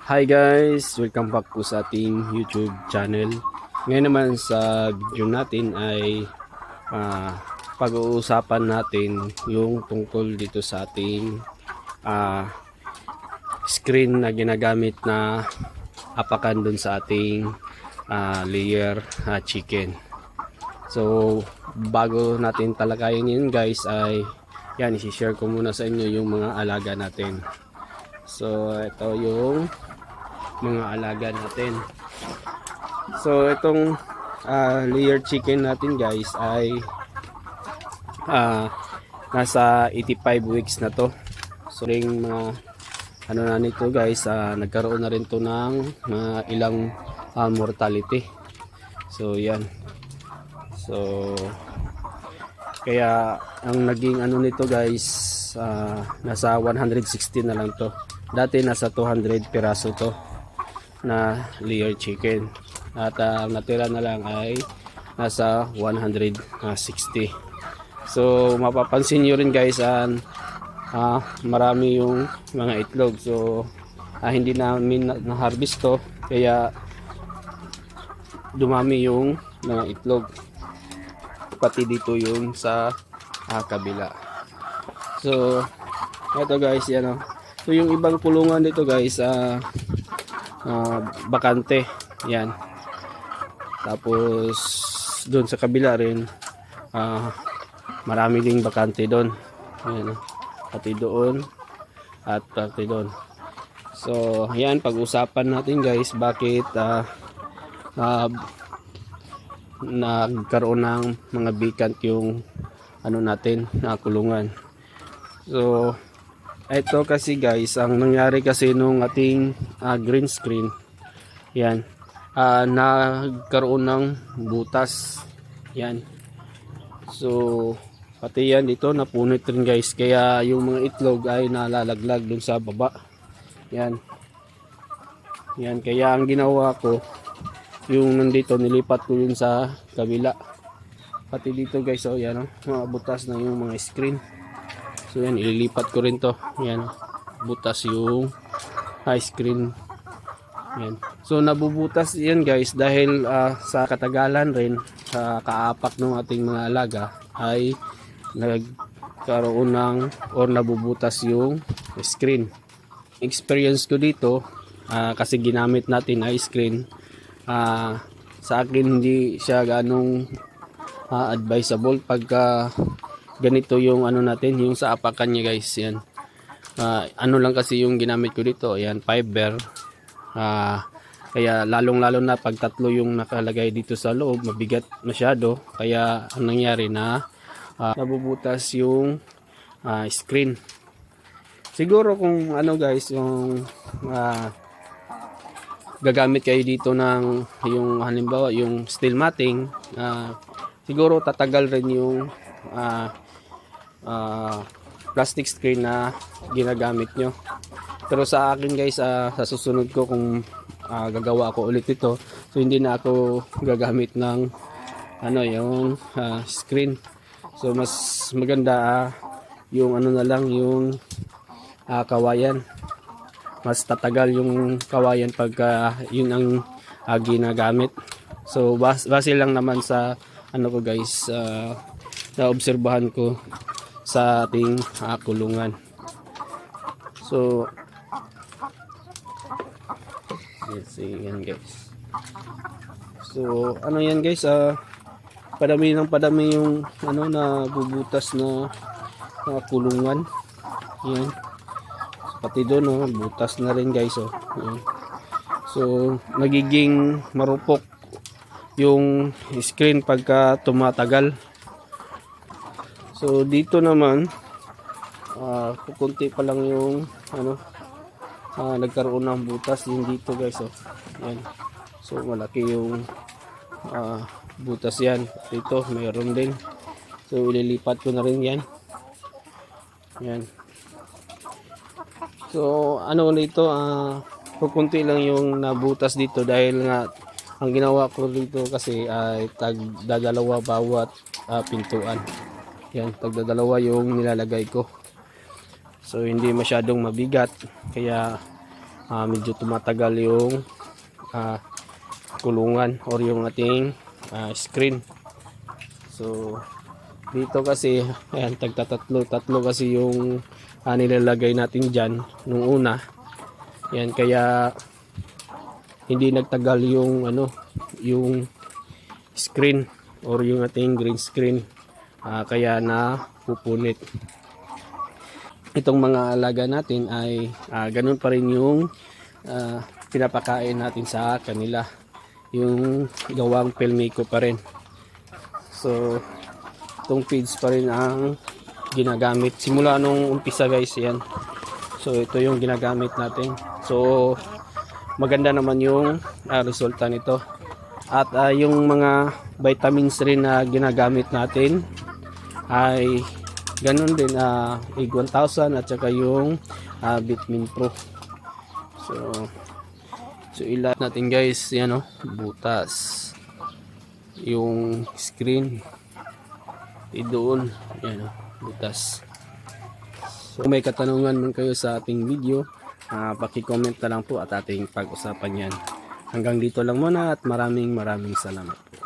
Hi guys! Welcome back po sa ating YouTube channel. Ngayon naman sa video natin ay pag-uusapan natin yung tungkol dito sa ating screen na ginagamit na apakan dun sa ating layer chicken. So bago natin talakayin yun guys ay yan, isi-share ko muna sa inyo yung mga alaga natin. So ito yung mga alaga natin. So itong layer chicken natin guys ay nasa 85 weeks na to. So ring mga ano na nito guys, nagkaroon na rin to ng ilang mortality. So yan. So kaya ang naging ano nito guys, nasa 160 na lang to. Dati nasa 200 piraso to na layer chicken, at natira na lang ay nasa 160. So mapapansin nyo rin guys, marami yung mga itlog. So hindi namin na-harvest to, kaya dumami yung mga itlog, pati dito yung sa kabila. So ito guys, yan o. So yung ibang kulungan dito guys, bakante yan. Tapos doon sa kabila rin marami ding bakante doon. Ayan, pati doon at pati doon. So ayan, pag-usapan natin guys bakit nagkaroon ng mga vacant yung ano natin na kulungan. So ito kasi guys, ang nangyari kasi nung ating green screen, yan, nagkaroon ng butas yan. So pati yan dito napunit rin guys, kaya yung mga itlog ay nalalaglag dun sa baba. Yan, yan, kaya ang ginawa ko, yung nandito nilipat ko yun sa kabila. Pati dito guys, oh yan, mga butas na yung mga screen. So yan, ililipat ko rin to. Yan, butas yung ice cream. Yan. So nabubutas yan guys dahil sa katagalan rin, sa kaapak ng ating mga alaga ay nagkaroon ng or nabubutas yung screen. Experience ko dito, kasi ginamit natin ice cream, sa akin hindi siya ganong advisable pagka ganito yung ano natin, yung sa apakan niya guys. Yan, ano lang kasi yung ginamit ko dito, yan, fiber. Kaya lalong lalo na pag tatlo yung nakalagay dito sa loob, mabigat masyado, kaya ang nangyari na nabubutas yung screen. Siguro kung ano guys, yung gagamit kayo dito ng yung halimbawa yung steel matting, siguro tatagal rin yung plastic screen na ginagamit nyo. Pero sa akin guys, sa susunod ko kung gagawa ako ulit ito, so hindi na ako gagamit ng ano yung screen. So mas maganda yung ano na lang, yung kawayan. Mas tatagal yung kawayan pagka yun ang ginagamit. So base lang naman sa ano ko guys, na obserbahan ko sa ating kulungan. So let's see yan guys. So ano yan guys, padami ng padami yung ano na bubutas na kulungan. Yan, pati doon butas na rin guys. Yan. So nagiging marupok yung screen pagka tumatagal. So dito naman kunti pa lang yung ano, nagkaroon ng butas din dito guys. Yan. So malaki yung butas yan. Dito mayroon din. So ililipat ko na rin yan. Yan. So ano nito, kunti lang yung nabutas dito dahil nga ang ginawa ko dito kasi ay tagdadalawa bawat pintuan. Yan, tagdadalawa yung nilalagay ko. So hindi masyadong mabigat, kaya medyo tumatagal yung kulungan or yung ating screen. So dito kasi ayan, tatlo kasi yung nilalagay natin dyan nung una. Yan, kaya hindi nagtagal yung yung screen or yung ating green screen, kaya na pupunit. Itong mga alaga natin ay ganun pa rin yung pinapakain natin sa kanila, yung gawang Pelmico pa rin. So itong feeds pa rin ang ginagamit simula nung umpisa guys, yan. So ito yung ginagamit natin. So maganda naman yung resulta nito. At yung mga vitamins rin na ginagamit natin ay ganun din, Egg 1000 at saka yung Vitamin Pro. So ilat natin guys, yan butas yung screen doon, yan butas. So kung may katanungan man kayo sa ating video, paki-comment na lang po at ating pag-usapan yan. Hanggang dito lang muna at maraming salamat po.